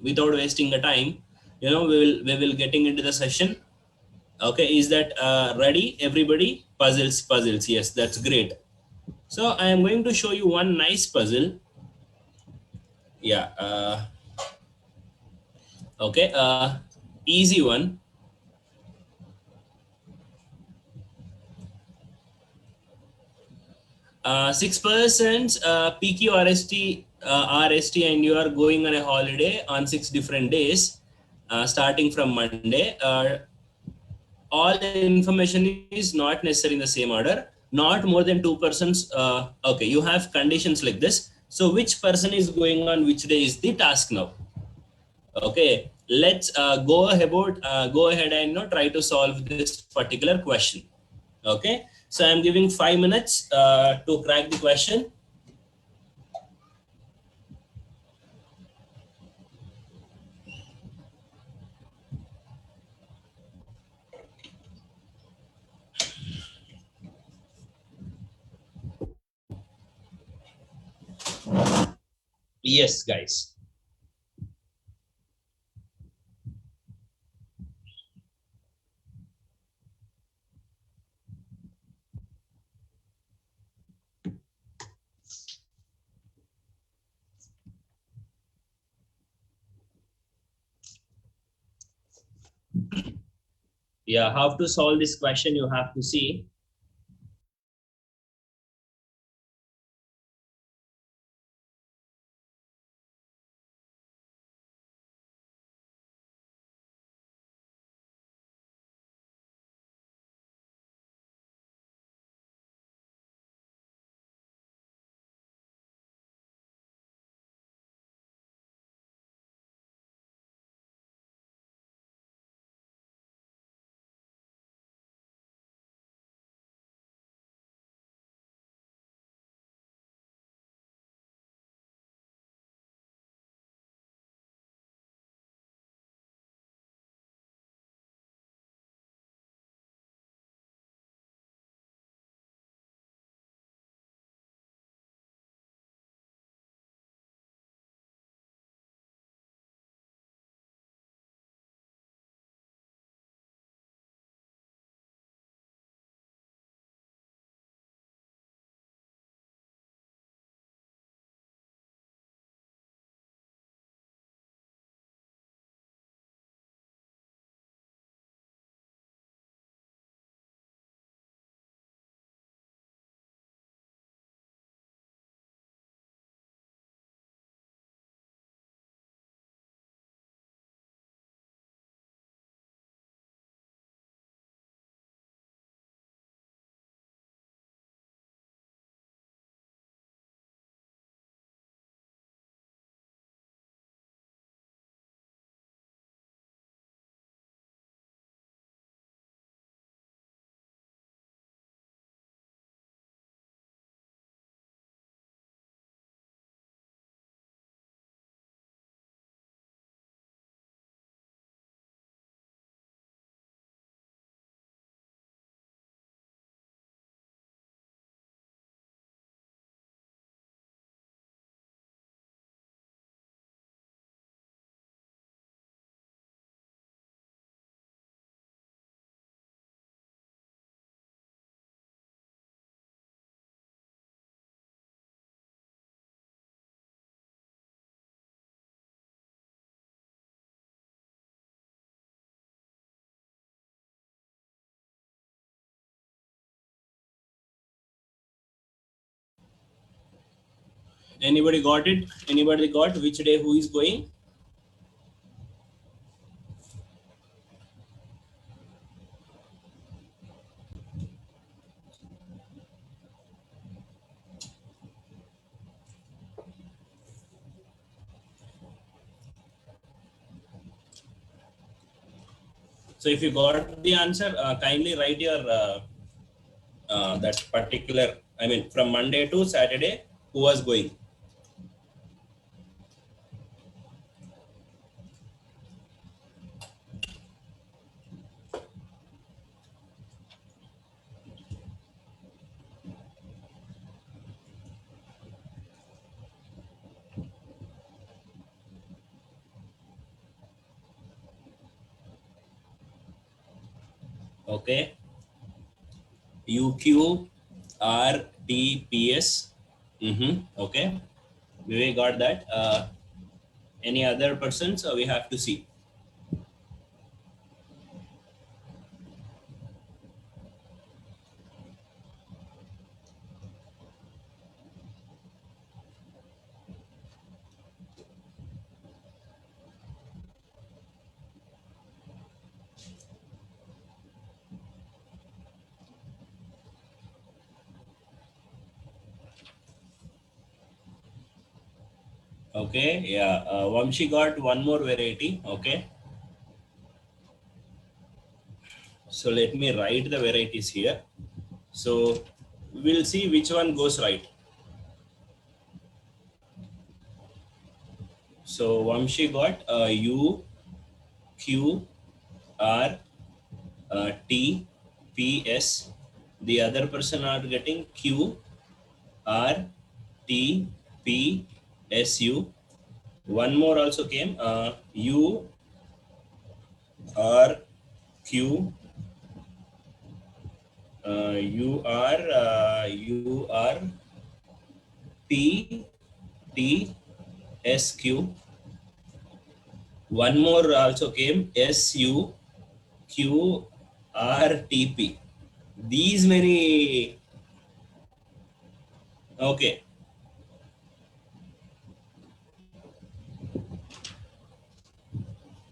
without wasting the time, we will getting into the session. Okay, is that ready, everybody? Puzzles. Yes, that's great. So I am going to show you one nice puzzle. Yeah. Okay. Easy one. Six persons, PQRST, RST, and you are going on a holiday on 6 different days, starting from Monday. All the information is not necessary in the same order. Not more than two persons. Okay, you have conditions like this. So which person is going on which day is the task now. Okay, let's go ahead and try to solve this particular question. Okay, so I'm giving 5 minutes to crack the question. Yes, guys. Yeah, how to solve this question you have to see. Anybody got it? Anybody got which day who is going? So if you got the answer, kindly write your that particular. I mean, from Monday to Saturday, who was going? Okay, UQRTPS. Okay, we got that. Any other persons? We have to see. Okay, yeah. Vamshi got one more variety. Okay, so let me write the varieties here. So we'll see which one goes right. So Vamshi got U Q R T P S. The other person are getting Q R T P S U. One more also came U R Q U R P T S Q. One more also came S U Q R T P. These many. Okay.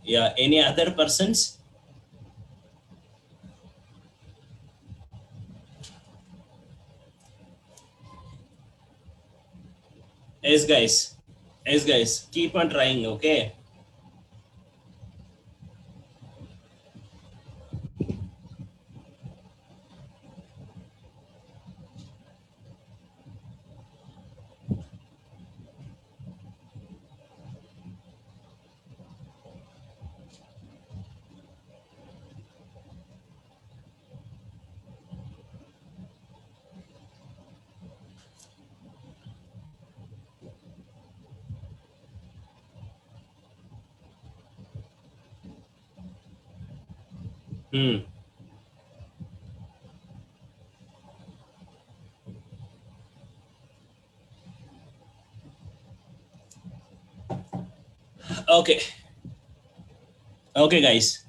Yeah. Any other persons? Yes, guys. Yes, guys. Keep on trying. Okay. Hmm. Okay. Okay, guys.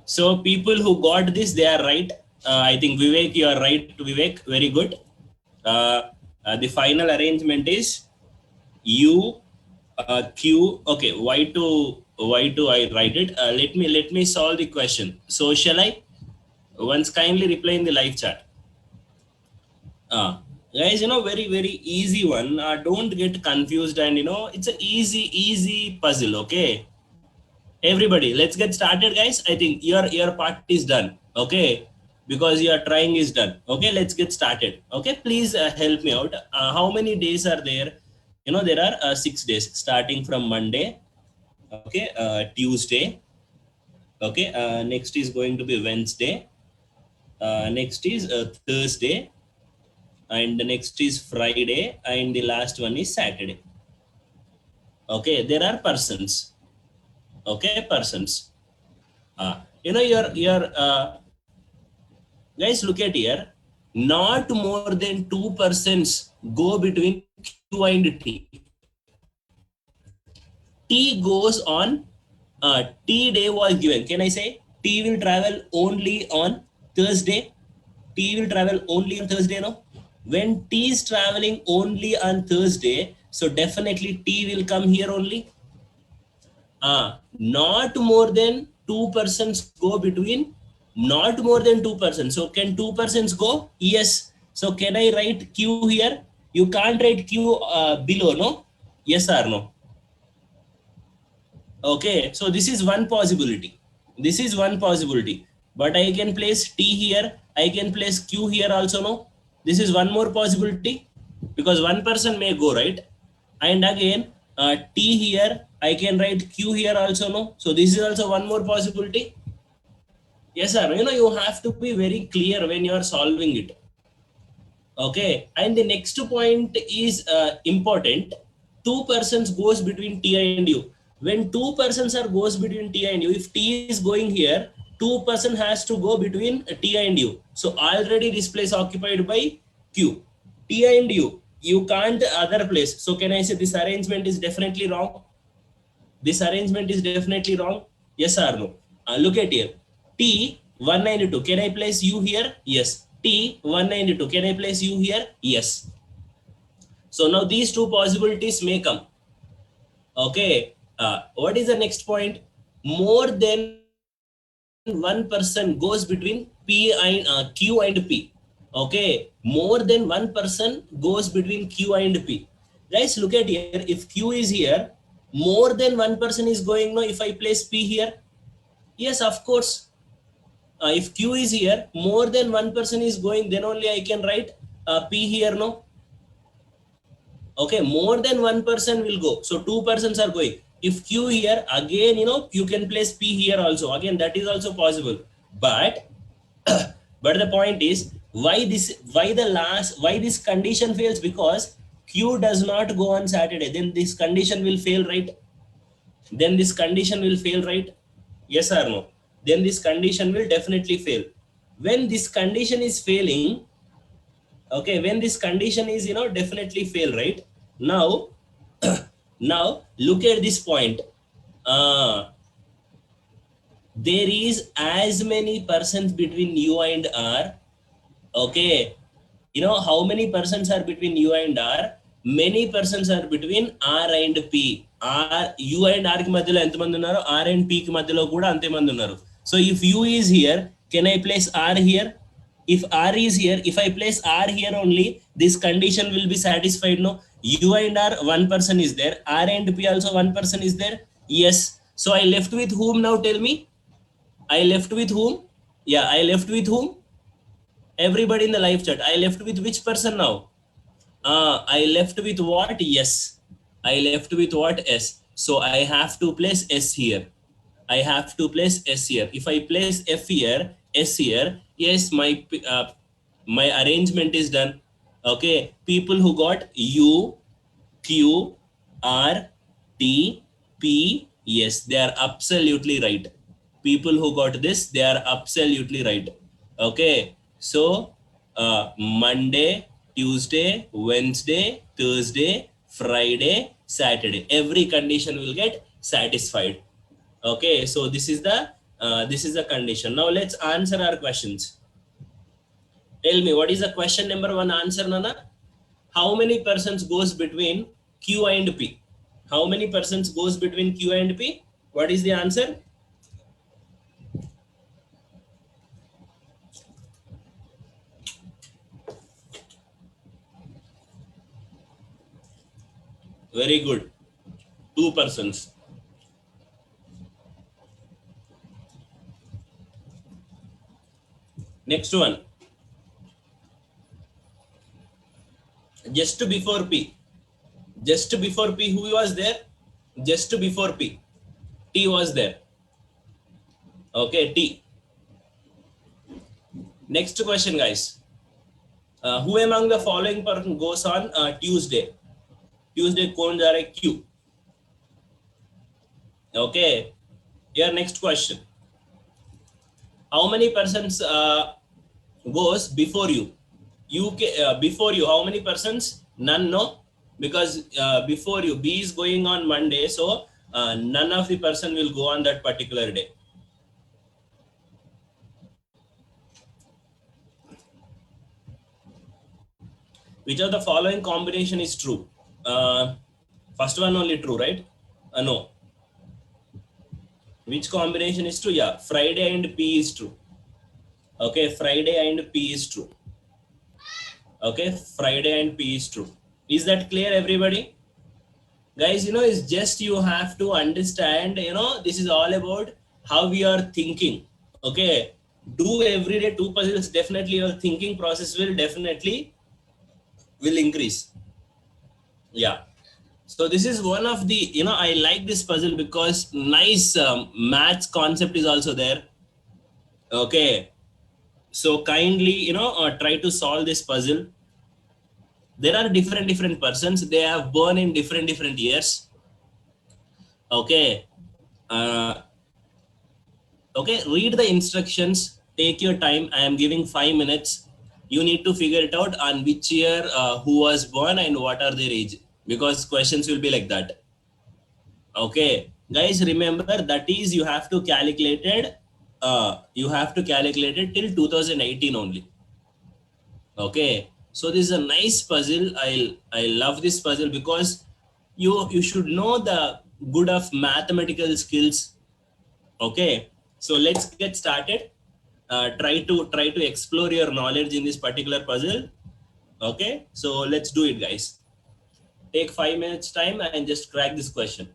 So people who got this, they are right. I think Vivek, you are right. Vivek, very good. The final arrangement is U Q. Okay, why to I write it? Let me solve the question. So shall I? Once kindly reply in the live chat. Guys, very easy one. Don't get confused, and it's a easy puzzle. Okay, everybody, let's get started, guys. I think your part is done. Okay, because your trying is done. Okay, let's get started. Okay, please help me out. How many days are there? There are 6 days starting from Monday. Okay, Tuesday. Okay, next is going to be Wednesday. Next is Thursday, and the next is Friday, and the last one is Saturday. Okay, there are persons. Okay, persons. Your guys, look at here. Not more than 2% go between Q and T. T goes on. T day was given. Can I say T will travel only on Thursday? T will travel only on Thursday, no? When T is traveling only on Thursday, so definitely T will come here only. Not more than 2% go between, not more than 2%. So can 2% go? Yes. So can I write Q here? You can't write Q below, no? Yes or no? Okay, so this is one possibility. This is one possibility. But I can place T here. I can place Q here also, no? This is one more possibility because one person may go, right? And again, T here, I can write Q here also, no? So this is also one more possibility. Yes, sir. You have to be very clear when you are solving it. Okay, and the next point is important. 2% goes between T and U. When 2% are goes between T and U, if T is going here, 2% has to go between T and U. So already this place occupied by Q. T and you can't other place. So can I say this arrangement is definitely wrong? This arrangement is definitely wrong. Yes or no? Look at here. T 192. Can I place U here? Yes. T 192. Can I place U here? Yes. So now these two possibilities may come. Okay. What is the next point? More than one person goes between P and Q and P. Okay. More than one person goes between Q and P. Guys, look at here. If Q is here, more than one person is going. No, if I place P here, yes, of course. If Q is here, more than one person is going, then only I can write P here. No, okay, more than one person will go, so two persons are going. If Q here, again, you can place P here also, again that is also possible. But but the point is, why this condition fails? Because Q does not go on Saturday, then this condition will fail, right? Then this condition will fail, right? Yes or no? Then this condition will definitely fail. When this condition is failing, okay, when this condition is definitely fail, right? Now now look at this point. uh, there is as many persons between U and R. Okay, how many persons are between U and R? Many persons are between R and P. R U and R కి మధ్యలో ఎంతమంది ఉన్నారు? R and P కి మధ్యలో కూడా అంతే మంది ఉన్నారు. So if U is here, can I place R here? If R is here, if I place R here only, this condition will be satisfied. No, U and R, one person is there. R and P also one person is there. Yes. So I left with whom now? Tell me. I left with whom? Yeah, I left with whom? Everybody in the live chat. I left with which person now? I left with what? Yes. I left with what? S. So I have to place S here. I have to place S here. If I place F here, S here, yes, my arrangement is done. Okay, people who got U, Q, R, T, P, yes, they are absolutely right. People who got this, they are absolutely right. Okay, so Monday, Tuesday, Wednesday, Thursday, Friday, Saturday, every condition will get satisfied. Okay, so this is the condition. Now let's answer our questions. Tell me, what is the question number one answer, Nana? How many persons goes between Q and P? How many persons goes between Q and P? What is the answer? Very good. Two persons. Next one. Just before P. Just before P, who was there? Just before P, T was there. Okay, T. Next question, guys. Who among the following person goes on Tuesday? Tuesday कौन जा रहा है? Q. Okay. Your next question. How many persons goes before you? Before you, how many persons? None, no? Because before you, B is going on Monday, so none of the person will go on that particular day. Which of the following combination is true? First one only true, right? No. Which combination is true? Yeah, Friday and P is true. Okay, Friday and P is true. Okay, Friday and P is true. Is that clear, everybody? Guys, it's just you have to understand, this is all about how we are thinking. Okay, do every day 2 puzzles, definitely your thinking process will increase. Yeah. So this is one of the, I like this puzzle because nice maths concept is also there. Okay. So kindly, try to solve this puzzle. There are different persons. They have born in different years. Okay. Okay, read the instructions, take your time. I am giving 5 minutes. You need to figure it out on which year, who was born and what are their age, because questions will be like that. Okay, guys, remember that is you have to calculate it. Till 2018 only. Okay, so this is a nice puzzle. I love this puzzle because you should know the good of mathematical skills. Okay, so let's get started. Try to explore your knowledge in this particular puzzle. Okay, so let's do it, guys. Take 5 minutes time and just crack this question.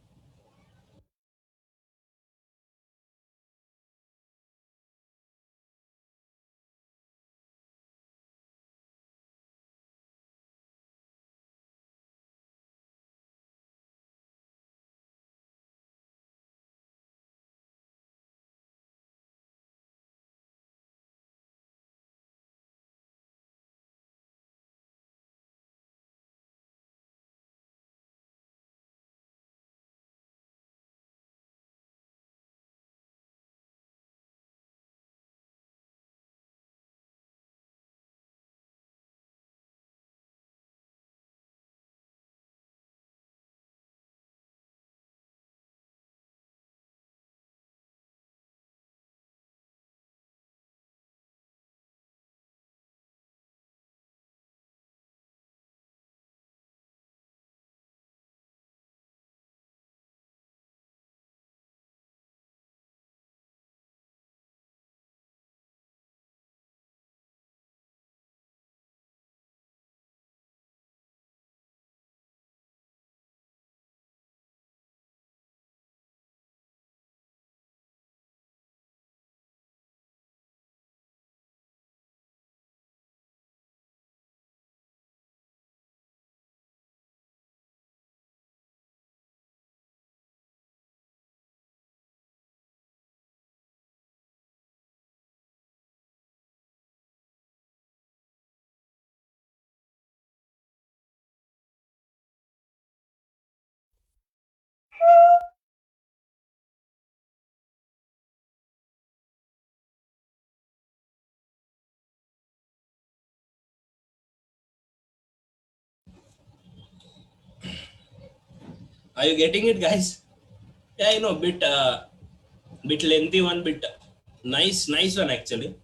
Are you getting it, guys? Yeah, I know, bit lengthy one, bit nice one actually.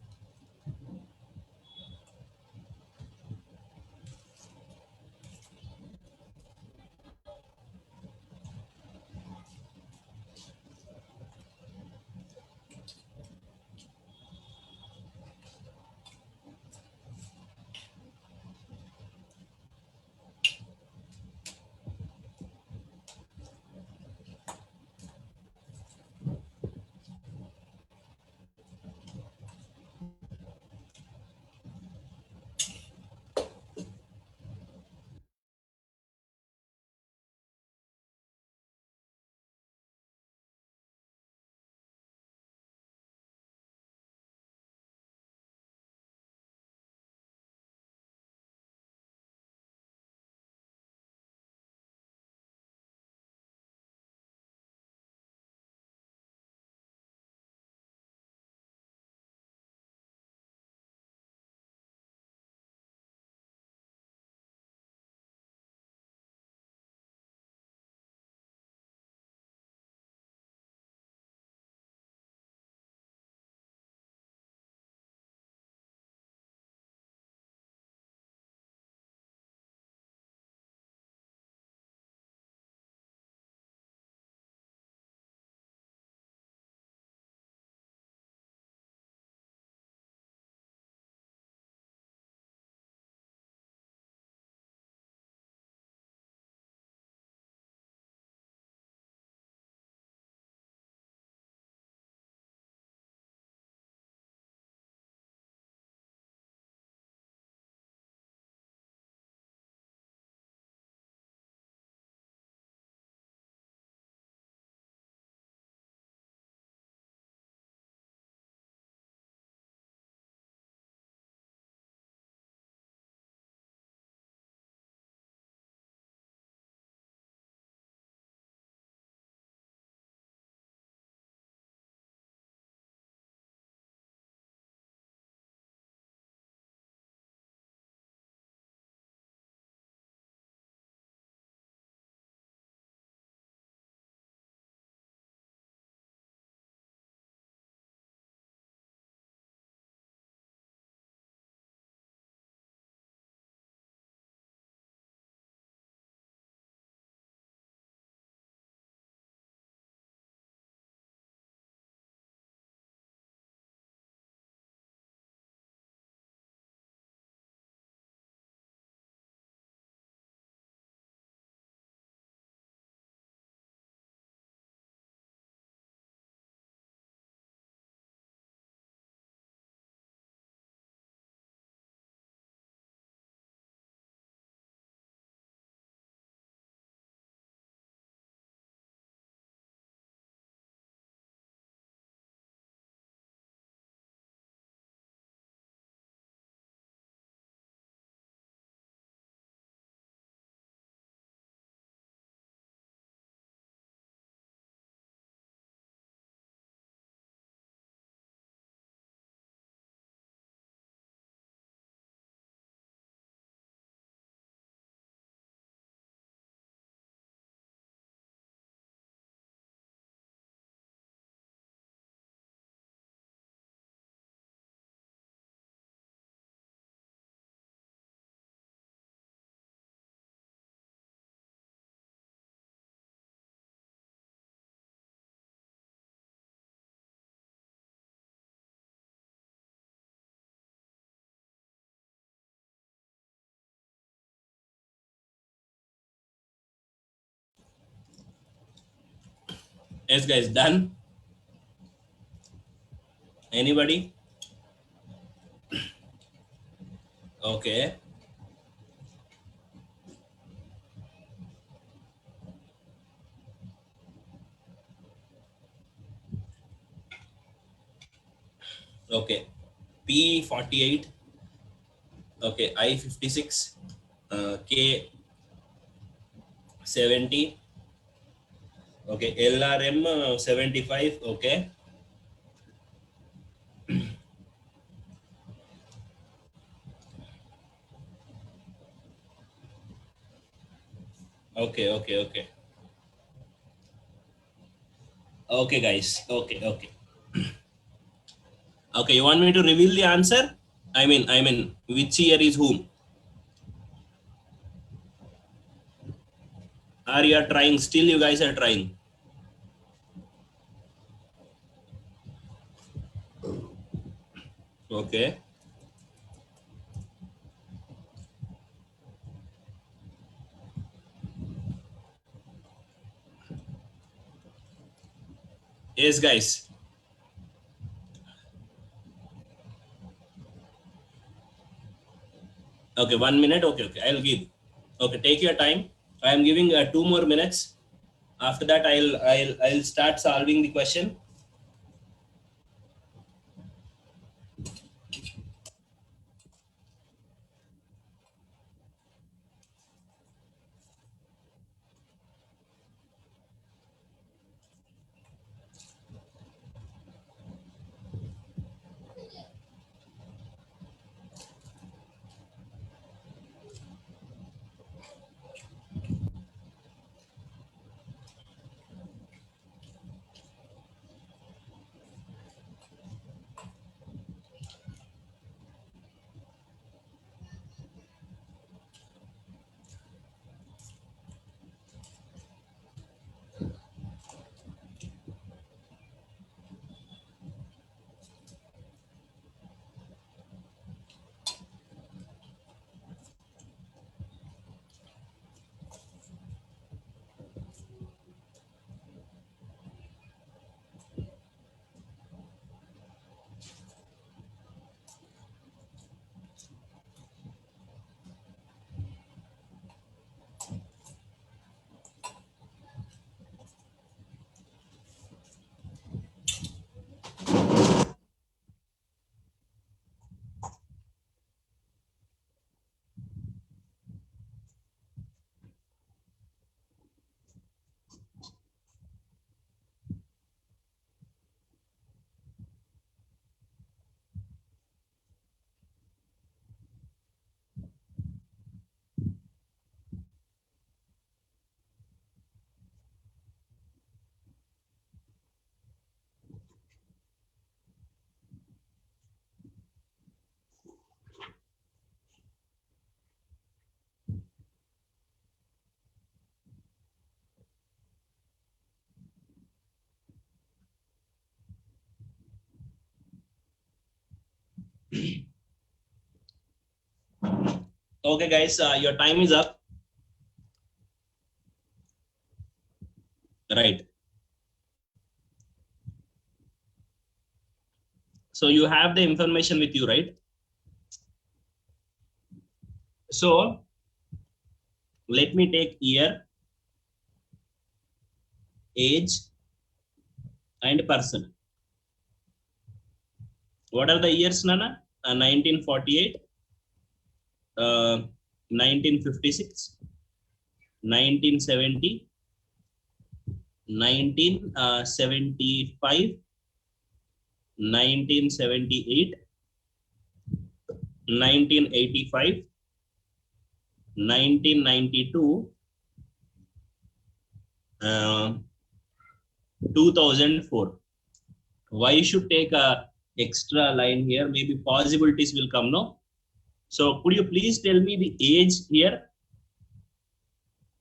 Yes, guys, done. Anybody? Okay. Okay. P48. Okay. I56. K70. Okay. LRM 75. Okay. Okay. Okay. Okay. Okay, guys. Okay. Okay. Okay. You want me to reveal the answer? I mean, which year is whom? Are you are trying? Still, you guys are trying. Okay. Yes, guys. Okay, 1 minute. Okay, okay. I'll give. Okay, take your time. I am giving 2 more minutes. After that, I'll start solving the question. Okay, guys, your time is up. Right. So you have the information with you, right? So let me take year, age, and person. What are the years, Nana? 1948, 1956, 1970, 1975, 1978, 1985, 1992, 2004. Why you should take a extra line here? Maybe possibilities will come, no? So could you please tell me the age here?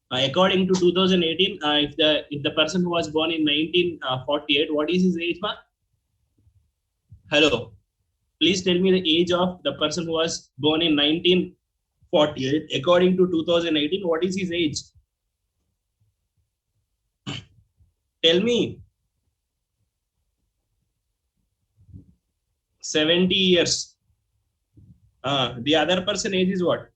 According to 2018, if the person who was born in 1948, what is his age, ma? Hello. Please tell me the age of the person who was born in 1948. According to 2018, what is his age? Tell me. 70 years. The other person age is what?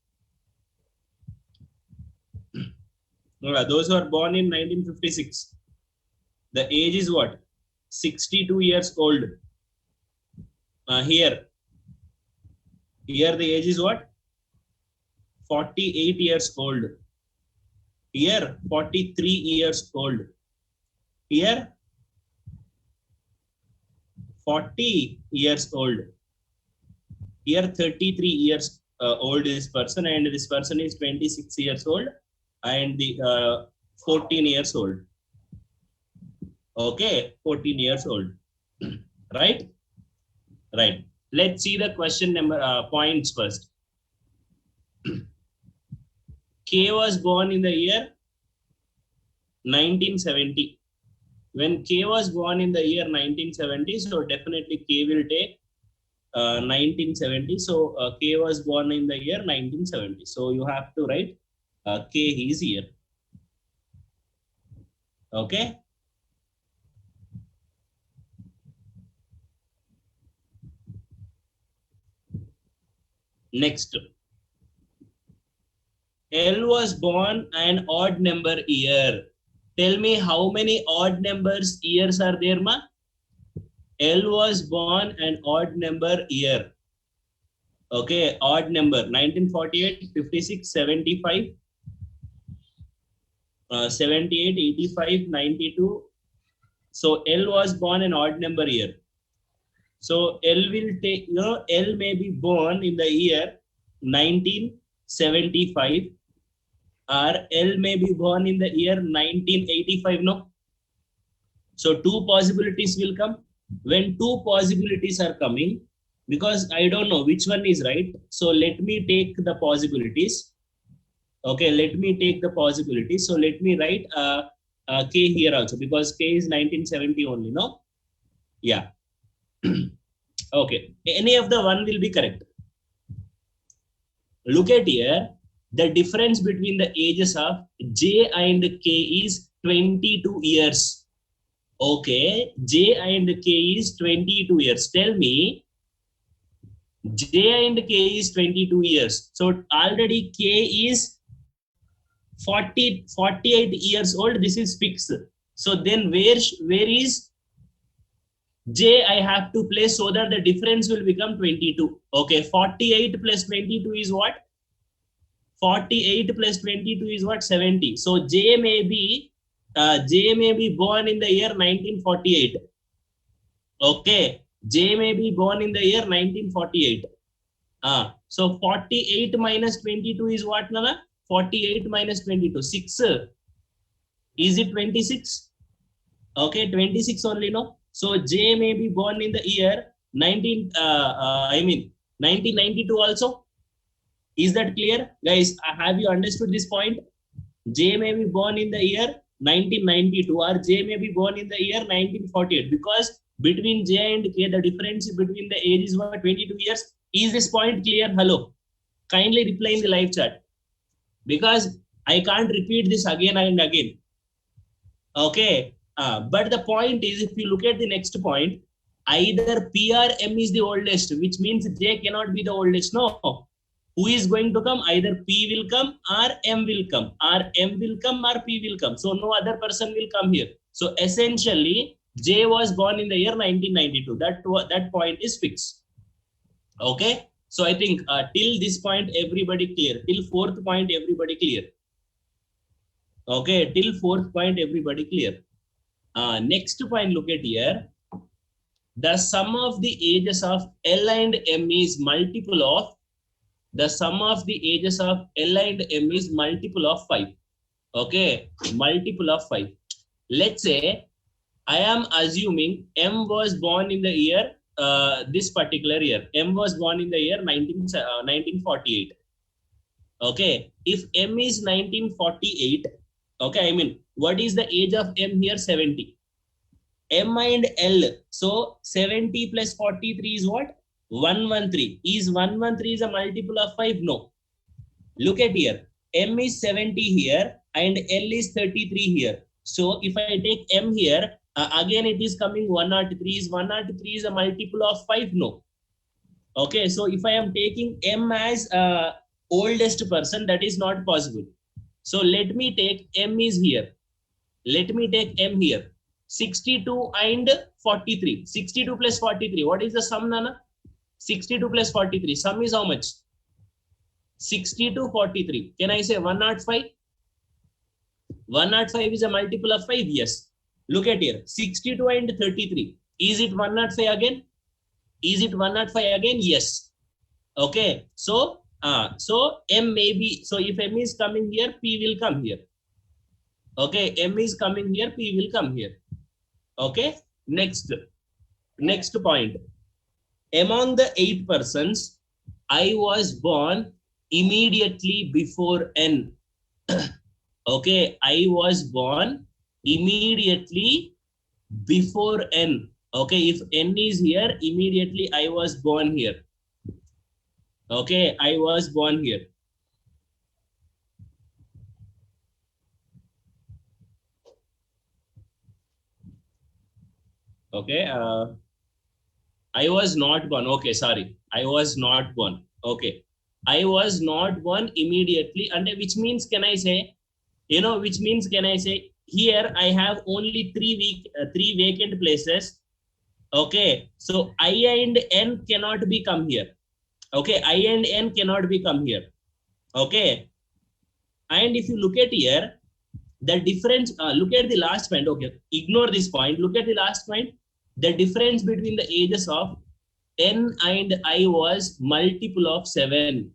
Those who are born in 1956, the age is what? 62 years old. Here the age is what? 48 years old. Here 43 years old. Here 40 years old. Here 33 years old is person, and this person is 26 years old, and the 14 years old. Okay, 14 years old. Right? Right. Let's see the question number points first. K was born in the year 1970. When K was born in the year 1970, so definitely K will take 1970. So K was born in the year 1970. So you have to write K is here. Okay. Next. L was born an odd number year. Tell me how many odd numbers years are there, ma? L was born an odd number year. Okay, odd number 1948, 56, 75, 78, 85, 92. So L was born an odd number year. So L will take, L may be born in the year 1975, or L may be born in the year 1985, no? So two possibilities will come. When two possibilities are coming, because I don't know which one is right, so let me take the possibilities. Okay, let me take the possibilities. So let me write K here also, because K is 1970 only, no? Yeah. Okay, any of the one will be correct. Look at here, the difference between the ages of J and K is 22 years. Okay, J and K is 22 years. Tell me, J and K is 22 years. So already K is 48 years old. This is fixed. So then where is J I have to place, so that the difference will become 22. Okay, 48 plus 22 is what? 48 plus 22 is what? 70. So J may be born in the year 1948. Okay, J may be born in the year 1948. So 48 minus 22 is what, Nana? 48 minus 22, 6. Is it 26? Okay, 26 only, no? So J may be born in the year 1992 also. Is that clear, guys? Have you understood this point? J may be born in the year 1992, or J may be born in the year 1948, because between J and K, the difference between the age is 22 years. Is this point clear? Hello, kindly reply in the live chat, because I can't repeat this again and again. Okay, but the point is, if you look at the next point, either P or M is the oldest, which means J cannot be the oldest. No, who is going to come? Either P will come or M will come, or M will come or P will come. So no other person will come here. So essentially J was born in the year 1992. That point is fixed. Okay, so I think till this point everybody clear. Till fourth point everybody clear. Okay, till fourth point everybody clear. Next point, look at here. The sum of the ages of L and M is multiple of, the sum of the ages of L and M is multiple of 5. Okay, multiple of 5. Let's say I am assuming M was born in the year, this particular year. M was born in the year 1948. Okay, if M is 1948, okay, I mean, what is the age of M here? 70. M and L. So 70 plus 43 is what? 113. Is 113 is a multiple of 5? No. Look at here. M is 70 here and L is 33 here. So if I take M here, again it is coming 103. Is 103 is a multiple of 5? No. Okay, so if I am taking M as oldest person, that is not possible. So let me take M is here. Let me take M here. 62 and 43. 62 plus 43. What is the sum, Nana? 62 plus 43. Sum is how much? 60 to 43. Can I say 105? 105 is a multiple of 5. Yes. Look at here. 62 and 33. Is it 105 again? Is it 105 again? Yes. Okay. So M may be, so if M is coming here, P will come here. Okay. M is coming here, P will come here. Okay. Next point. Among the 8 persons, I was born immediately before N. Okay, I was born immediately before N. Okay, if N is here, immediately I was born here. Okay, I was born here. Okay, I was not born. Okay, sorry. I was not born. Okay. I was not born immediately. And which means, can I say, which means, can I say, here I have only three vacant places. Okay. So I and N cannot be come here. Okay. I and N cannot be come here. Okay. And if you look at here, the difference, look at the last point. Okay. Ignore this point. Look at the last point. The difference between the ages of N and I was multiple of 7.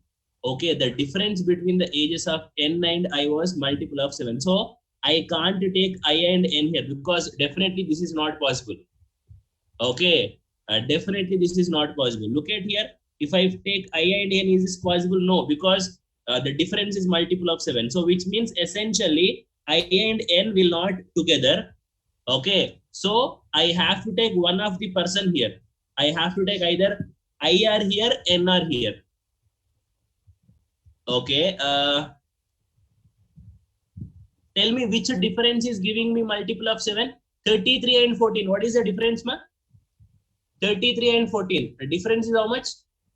Okay, the difference between the ages of N and I was multiple of 7. So I can't take I and N here because definitely this is not possible. Okay, definitely this is not possible. Look at here. If I take I and N, is this possible? No, because the difference is multiple of 7. So which means essentially I and N will not together. Okay, so I have to take one of the person here. I have to take either I are here, N are here. Okay, tell me which difference is giving me multiple of 7? 33 and 14. What is the difference, ma? 33 and 14. The difference is how much?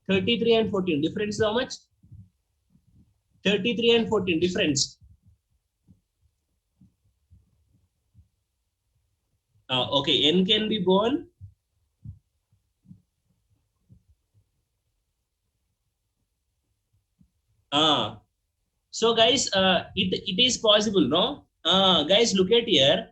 33 and 14. Difference is how much? 33 and 14. Difference. Okay, N can be born. So guys, it is possible, no? Guys, look at here.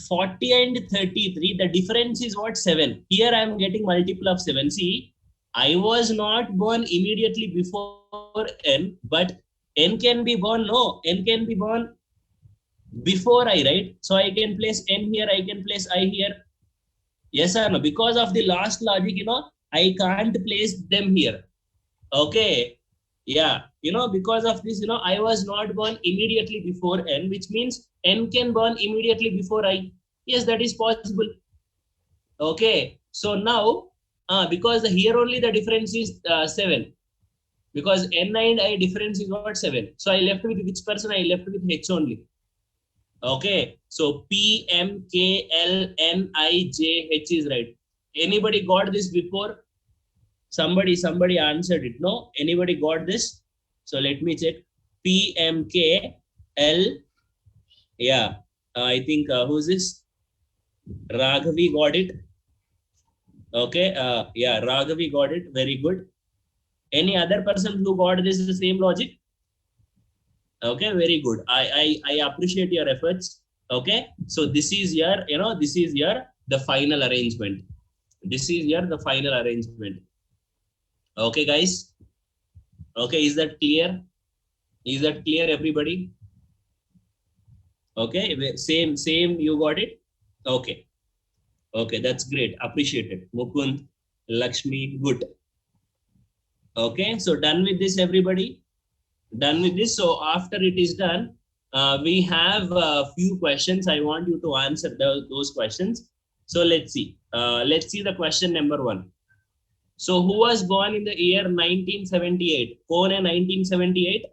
40 and 33, the difference is what? 7. Here I am getting multiple of 7. See, I was not born immediately before N, but N can be born, no, N can be born before I, right? So I can place N here, I can place I here. Yes or no? Because of the last logic, I can't place them here. Okay. Yeah. Because of this, I was not born immediately before N, which means N can born immediately before I. Yes, that is possible. Okay. So now, because here only the difference is 7. Because N and I difference is what? 7. So I left with which person? I left with H only. Okay. So P, M, K, L, N, I, J, H is right. Anybody got this before? Somebody answered it. No? Anybody got this? So let me check. P, M, K, L. Yeah. I think, who's this? Raghavi got it. Okay. Yeah, Raghavi got it. Very good. Any other person who got this the same logic? Okay, very good. I appreciate your efforts. Okay. So this is your, the final arrangement. This is your the final arrangement. Okay, guys. Okay, is that clear? Is that clear, everybody? Okay, same, you got it? Okay. Okay, that's great. Appreciate it. Mukund, Lakshmi, good. Okay, so done with this, everybody? Done with this. So after it is done, we have a few questions. I want you to answer those questions. So let's see. Let's see the question number 1. So who was born in the year 1978? Kone 1978?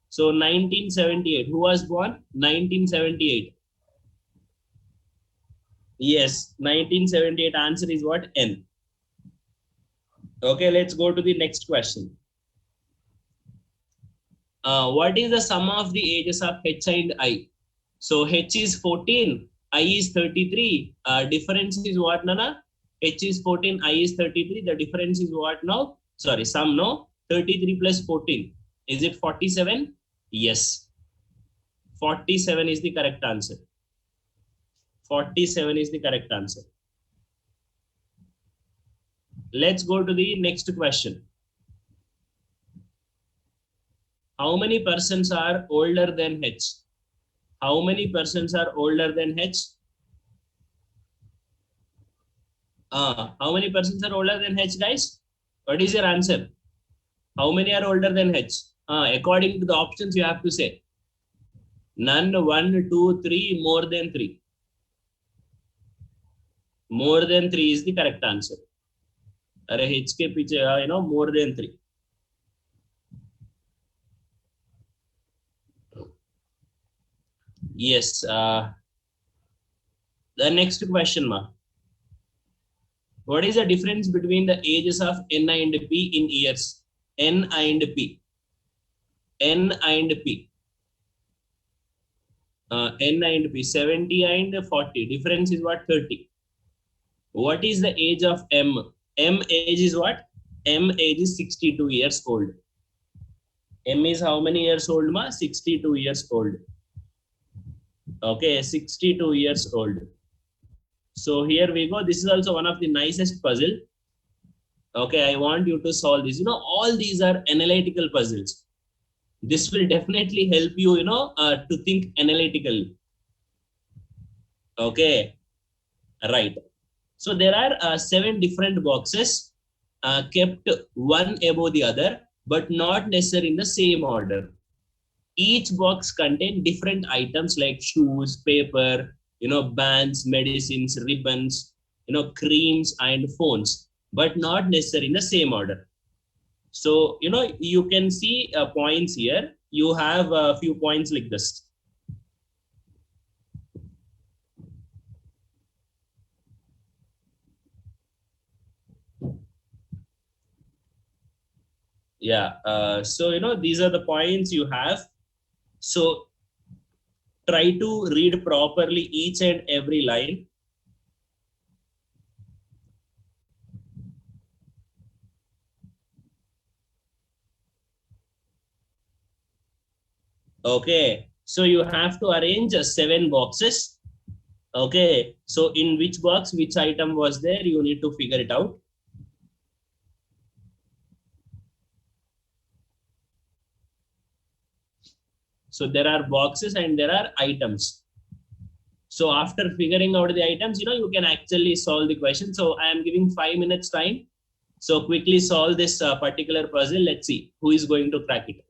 So 1978. Who was born? 1978. Yes, 1978 answer is what? N. Okay, let's go to the next question. What is the sum of the ages of H and I? So H is 14, I is 33. Difference is what, Nana? H is 14, I is 33. The difference is what now? Sorry, sum, no? 33 plus 14. Is it 47? Yes. 47 is the correct answer. 47 is the correct answer. Let's go to the next question. How many persons are older than H? How many persons are older than H? How many persons are older than H, guys? What is your answer? How many are older than H? According to the options, you have to say none, one, two, three, more than three. More than three is the correct answer. अरे H के पीछे more than three. Yes. The next question, ma. What is the difference between the ages of N and P in years? N and P. N and P. N and P. 70 and 40. Difference is what? 30. What is the age of M? M age is what? M age is 62 years old. M is how many years old, ma? 62 years old. Okay, 62 years old. So here we go. This is also one of the nicest puzzle. Okay, I want you to solve this. All these are analytical puzzles. This will definitely help you, to think analytically. Okay, right. So there are 7 different boxes kept one above the other, but not necessarily in the same order. Each box contain different items like shoes, paper, bands, medicines, ribbons, creams and phones, but not necessarily in the same order. So you can see points here. You have a few points like this. Yeah. So these are the points you have. So try to read properly each and every line. Okay, so you have to arrange 7 boxes. Okay, so in which box which item was there, you need to figure it out. So there are boxes and there are items. So after figuring out the items, you can actually solve the question. So I am giving 5 minutes time. So quickly solve this particular puzzle. Let's see who is going to crack it.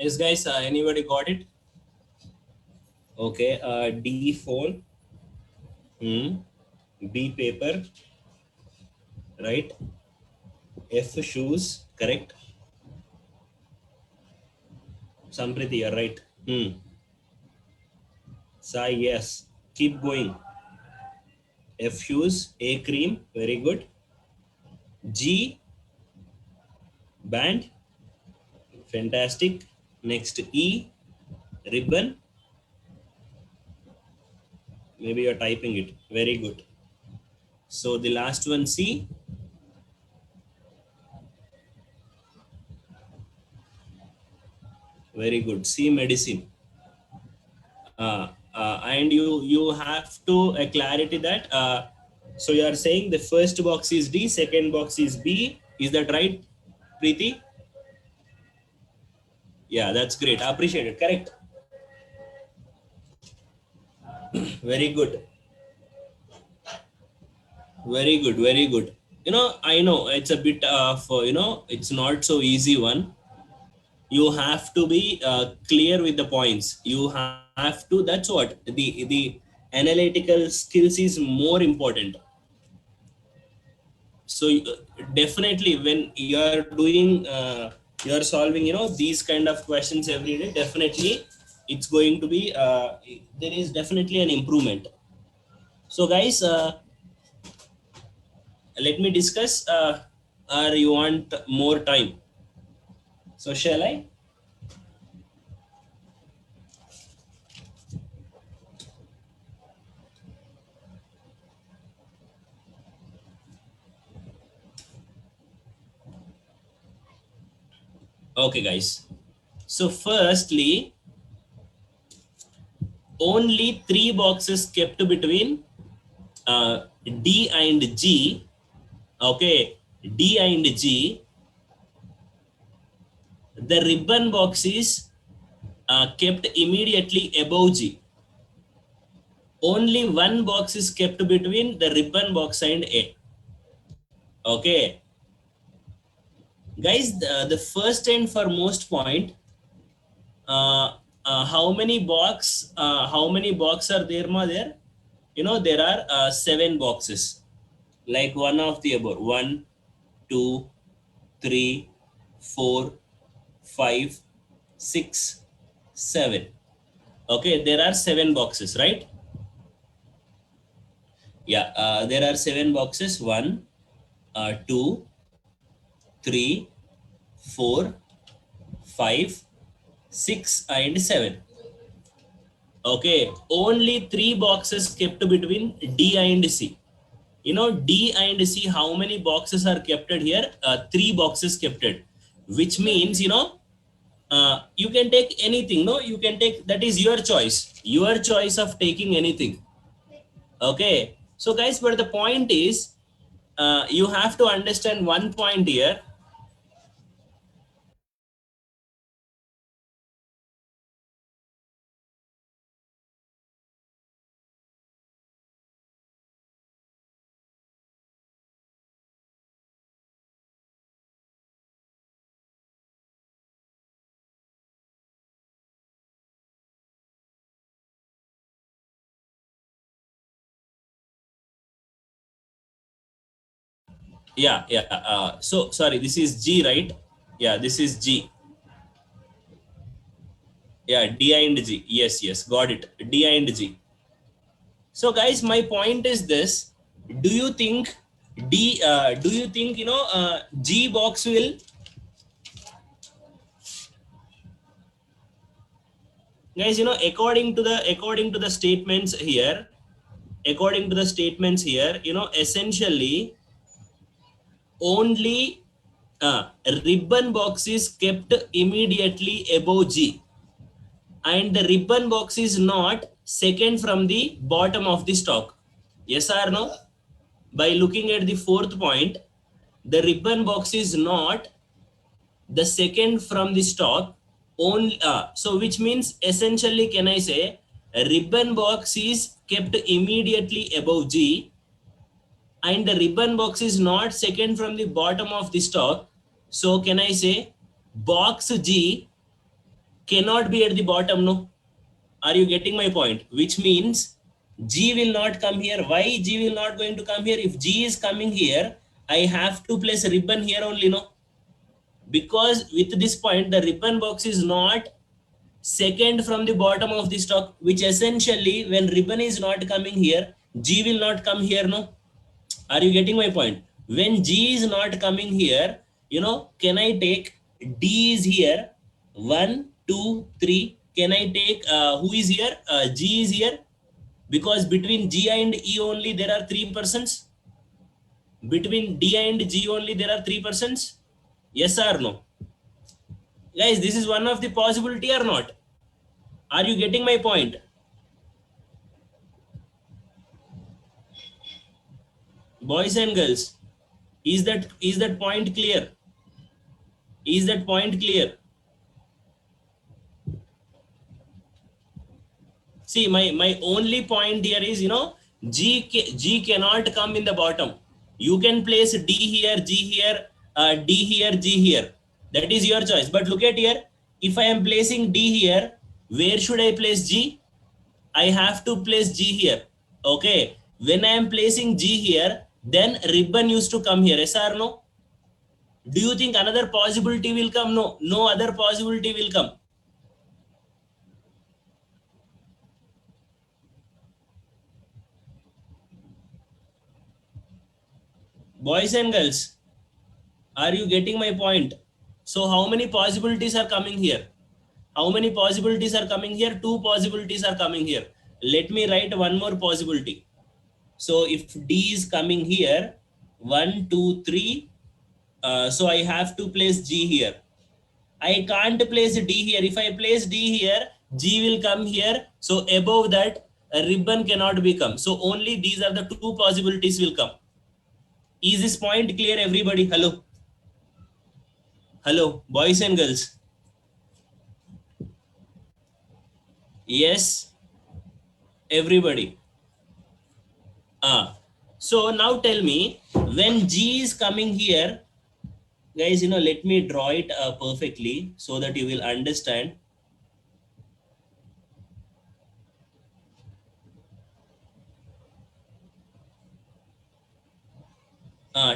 Yes, guys. Anybody got it? Okay. D phone. Hmm. B paper. Right. F shoes. Correct. Sampriti, you're right. Hmm. Sai, yes. Keep going. F shoes. A cream. Very good. G band. Fantastic. Next E ribbon. Maybe you're typing it. Very good. So the last one C. Very good. C medicine. And you have to clarity that. So you are saying the first box is D, second box is B. Is that right, Preeti? Yeah, that's great. Appreciate it. Correct. Very good. Very good. Very good. I know it's a bit of it's not so easy one. You have to be clear with the points. You have to. That's what the analytical skills is more important. So definitely when you are doing you are solving these kind of questions every day, definitely it's going to be there is definitely an improvement. So guys, let me discuss, or you want more time? So shall I? Okay guys, so firstly, only three boxes kept between D and G. Okay, D and G. The ribbon box is kept immediately above G. Only one box is kept between the ribbon box and A. Okay, guys, the first and foremost point, uh, how many box are there, ma? There, there are seven boxes, like one of the above. One, two, three, four, five, six, seven. Okay, there are seven boxes, right? Yeah, there are seven boxes. One, two, three, four, five, six, and seven. Okay, only three boxes kept between D and C. D and C, how many boxes are kept here? Three boxes kept, which means, you can take anything. No, you can take, that is your choice of taking anything. Okay, so guys, but the point is, you have to understand one point here. Yeah, yeah. So sorry, this is G, right? Yeah, this is G. Yeah, D and G. Yes, yes, got it. D and G. So guys, my point is this: Do you think D? Do you think G box will, guys? According to the statements here, essentially only ribbon box is kept immediately above G, and the ribbon box is not second from the bottom of the stock. Yes or no? By looking at the fourth point, the ribbon box is not the second from the stock only. So which means, essentially, can I say, a ribbon box is kept immediately above G, and the ribbon box is not second from the bottom of the stock. So can I say box G cannot be at the bottom, no? Are you getting my point? Which means G will not come here. Why G will not going to come here? If G is coming here, I have to place a ribbon here only, no? Because with this point, the ribbon box is not second from the bottom of the stock, which essentially when ribbon is not coming here, G will not come here, no? Are you getting my point? When G is not coming here, can I take D is here, 1, 2, 3. Can I take who is here? G is here, because between G and E only there are 3 persons. Between D and G only there are 3 persons. Yes or no? Guys, this is one of the possibility or not? Are you getting my point? Boys and girls, is that point clear? Is that point clear? See, my only point here is, G cannot come in the bottom. You can place D here, G here, D here, G here. That is your choice. But look at here. If I am placing D here, where should I place G? I have to place G here. Okay. When I am placing G here, then ribbon used to come here. Yes or no? Do you think another possibility will come? No. No other possibility will come. Boys and girls, are you getting my point? So how many possibilities are coming here? How many possibilities are coming here? 2 possibilities are coming here. Let me write one more possibility. So if D is coming here, 1, 2, 3, so I have to place G here. I can't place D here. If I place D here, G will come here. So above that, a ribbon cannot become. So only these are the 2 possibilities will come. Is this point clear, everybody? Hello? Hello, boys and girls? Yes, everybody. So now tell me, when G is coming here, guys, let me draw it perfectly so that you will understand.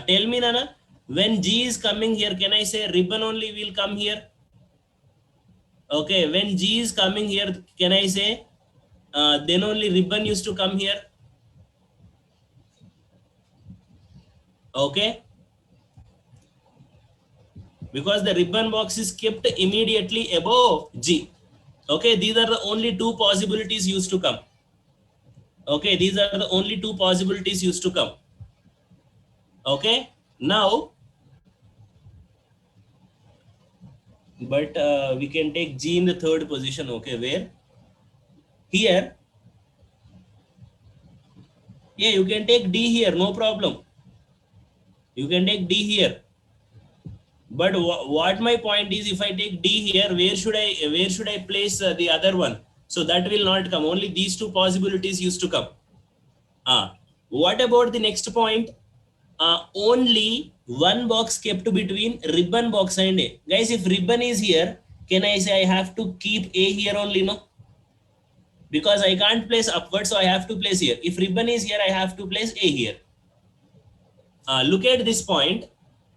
Tell me, Nana, when G is coming here, can I say ribbon only will come here? Okay, when G is coming here, can I say then only ribbon used to come here? Okay, because the ribbon box is kept immediately above G. Okay, these are the only 2 possibilities used to come. Okay, these are the only 2 possibilities used to come. Okay, now, but we can take G in the 3rd position. Okay, where? Here. Yeah, you can take D here, no problem. You can take D here. But what my point is, if I take D here, where should I place the other one? So that will not come. Only these 2 possibilities used to come. What about the next point? Only one box kept between ribbon box and A. Guys, if ribbon is here, can I say I have to keep A here only? No, because I can't place upward, so I have to place here. If ribbon is here, I have to place A here. Look at this point.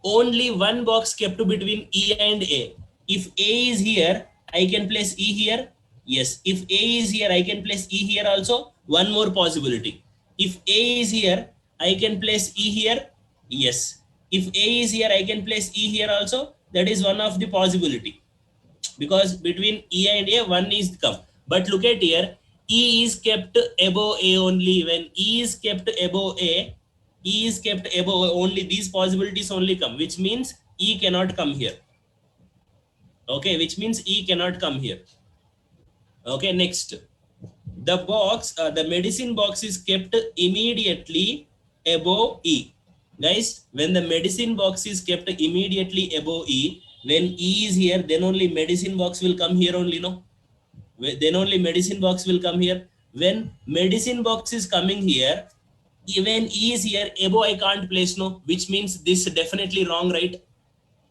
Only one box kept between E and A. If A is here, I can place E here. Yes. If A is here, I can place E here also. One more possibility. If A is here, I can place E here. Yes. If A is here, I can place E here also. That is one of the possibility. Because between E and A, one is come. But look at here. E is kept above A only. When E is kept above A, E is kept above, only these possibilities only come, which means E cannot come here. Okay, which means E cannot come here. Okay, next. The box, the medicine box is kept immediately above E. Guys, when the medicine box is kept immediately above E, when E is here, then only medicine box will come here only, no? Then only medicine box will come here. When medicine box is coming here, even E is here, above I can't place, no, which means this is definitely wrong, right?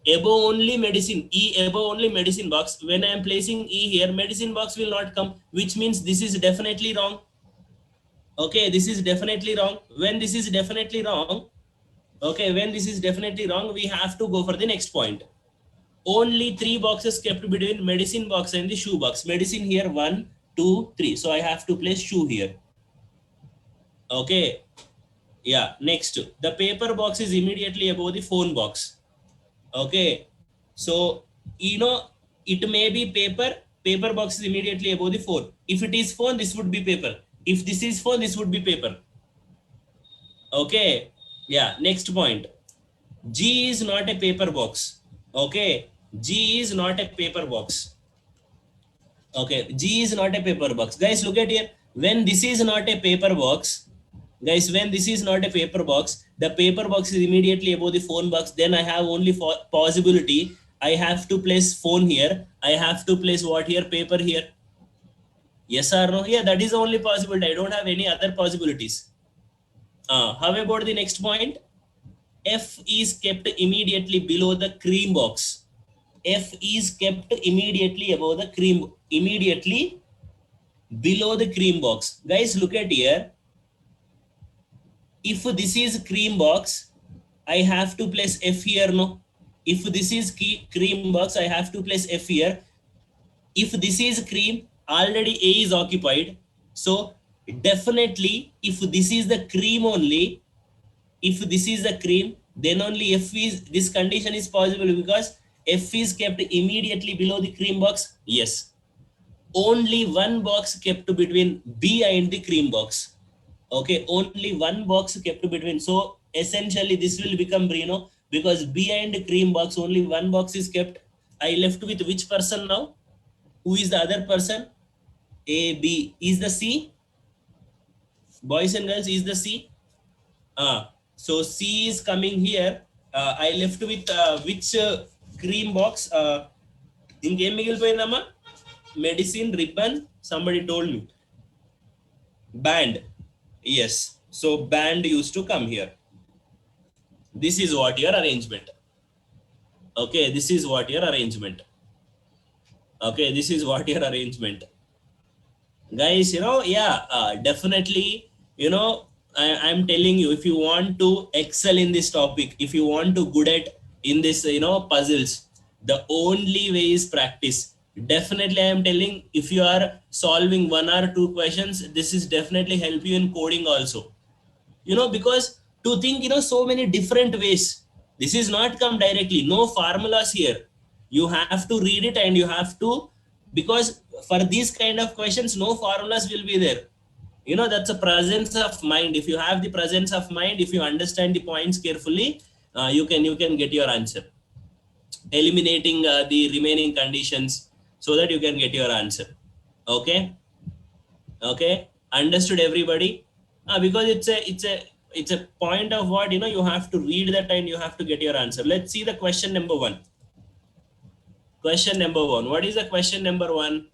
above only medicine, E above only medicine box. When I am placing E here, medicine box will not come, which means this is definitely wrong. Okay, this is definitely wrong. When this is definitely wrong, okay, when this is definitely wrong, we have to go for the next point. Only three boxes kept between medicine box and the shoe box. Medicine here, 1, 2, 3. So I have to place shoe here. Okay. Yeah. Next, the paper box is immediately above the phone box. Okay. So, it may be paper. Paper box is immediately above the phone. If it is phone, this would be paper. If this is phone, this would be paper. Okay. Yeah. Next point. G is not a paper box. Okay. G is not a paper box. Okay. G is not a paper box. Guys, look at here. When this is not a paper box, guys, when this is not a paper box, the paper box is immediately above the phone box. Then I have only possibility. I have to place phone here. I have to place what here? Paper here. Yes or no? Yeah, that is the only possibility. I don't have any other possibilities. How about the next point? F is kept immediately below the cream box. F is kept immediately above the cream, immediately below the cream box. Guys, look at here. If this is cream box, I have to place F here, no? If this is cream box, I have to place F here. If this is cream, already A is occupied. So definitely, if this is the cream only, if this is the cream, then only F is, this condition is possible because F is kept immediately below the cream box. Yes. Only one box kept between B and the cream box. Okay, only one box kept between. So essentially this will become Brino because B and cream box, only one box is kept. I left with which person now? Who is the other person? A, B. Is the C? Boys and girls, is the C? So C is coming here. I left with which cream box? In game Migil medicine ribbon. Somebody told me. Band. Yes. So band used to come here. This is what your arrangement. Okay, this is what your arrangement. Okay, this is what your arrangement. Guys, yeah, definitely, I'm telling you, if you want to excel in this topic, if you want to good at in this, puzzles, the only way is practice. Definitely, I am telling, if you are solving one or two questions, this is definitely help you in coding also. Because to think, so many different ways. This is not come directly. No formulas here. You have to read it and you have to, because for these kind of questions, no formulas will be there. That's a presence of mind. If you have the presence of mind, if you understand the points carefully, you can get your answer, eliminating the remaining conditions so that you can get your answer. Okay, understood everybody? Because it's a point of what, you have to read that and you have to get your answer. Let's see the question number 1. Question number 1, what is the question number 1?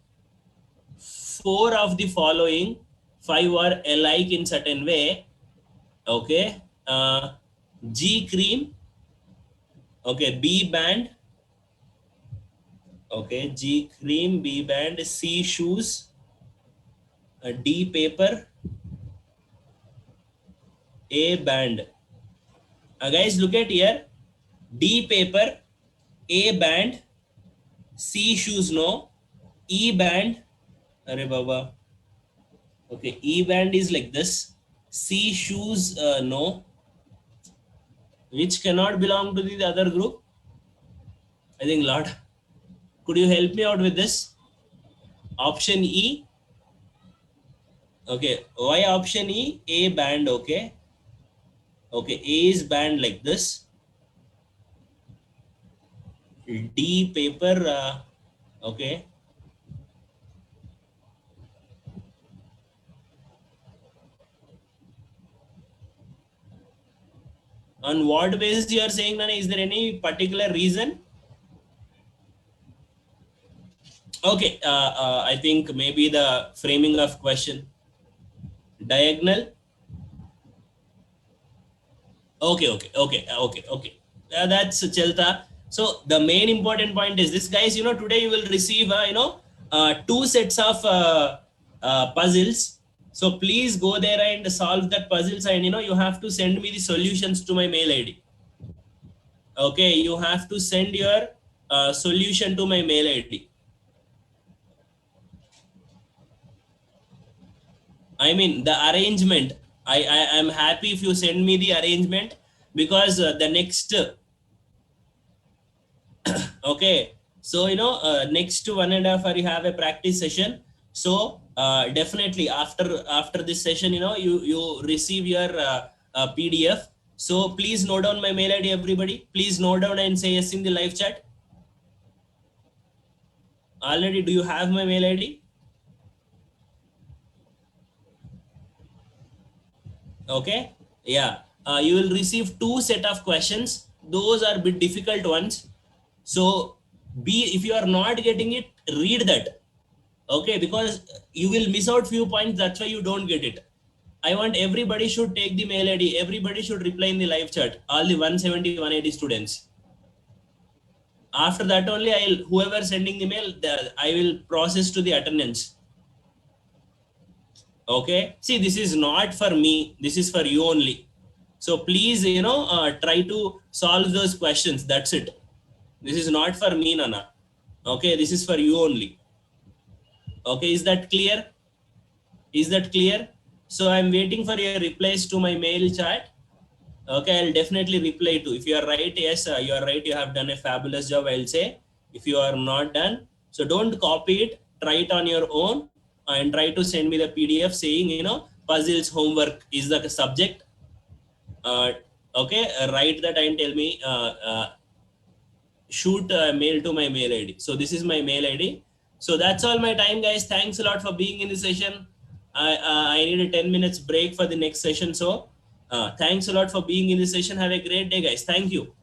4 of the following 5 are alike in certain way. Okay, G cream. Okay, B band. Okay, G cream, B band, C shoes, D paper, A band. Guys, look at here. D paper, A band, C shoes, no. E band, Arre Baba. Okay, E band is like this. C shoes, no. Which cannot belong to the other group? I think Lord. Could you help me out with this? Option E. Okay, why option E? A band, okay. Okay, A is band like this. D paper, okay. On what basis you are saying, Nana? Is there any particular reason? Okay, I think maybe the framing of question. Diagonal. Okay. That's Chelta. So the main important point is this, guys. Today you will receive 2 sets of puzzles. So please go there and solve that puzzles, and you have to send me the solutions to my mail ID. Okay, you have to send your solution to my mail ID. I mean the arrangement. I am happy if you send me the arrangement, because the next okay, so next 1.5 hour you have a practice session. So definitely after this session, you receive your PDF. So please note down my mail ID, everybody. Please note down and say yes in the live chat. Already, do you have my mail ID? Okay, yeah. You will receive 2 set of questions. Those are bit difficult ones. So if you are not getting it, read that. Okay, because you will miss out few points. That's why you don't get it. I want everybody should take the mail ID. Everybody should reply in the live chat. All the 170, 180 students. After that only, whoever sending the mail, I will process to the attendance. Okay, see, this is not for me, this is for you only. So please try to solve those questions. That's it. This is not for me, Nana. Okay, this is for you only. Okay, is that clear? Is that clear? So I'm waiting for your replies to my mail chat. Okay, I'll definitely reply to. If you are right, yes, you are right, you have done a fabulous job, I'll say. If you are not done, so don't copy it, try it on your own, and try to send me the PDF saying, puzzles homework is the subject. Okay, write that and tell me, shoot a mail to my mail ID. So this is my mail ID. So that's all my time, guys. Thanks a lot for being in the session. I need a 10 minutes break for the next session. So thanks a lot for being in the session. Have a great day, guys. Thank you.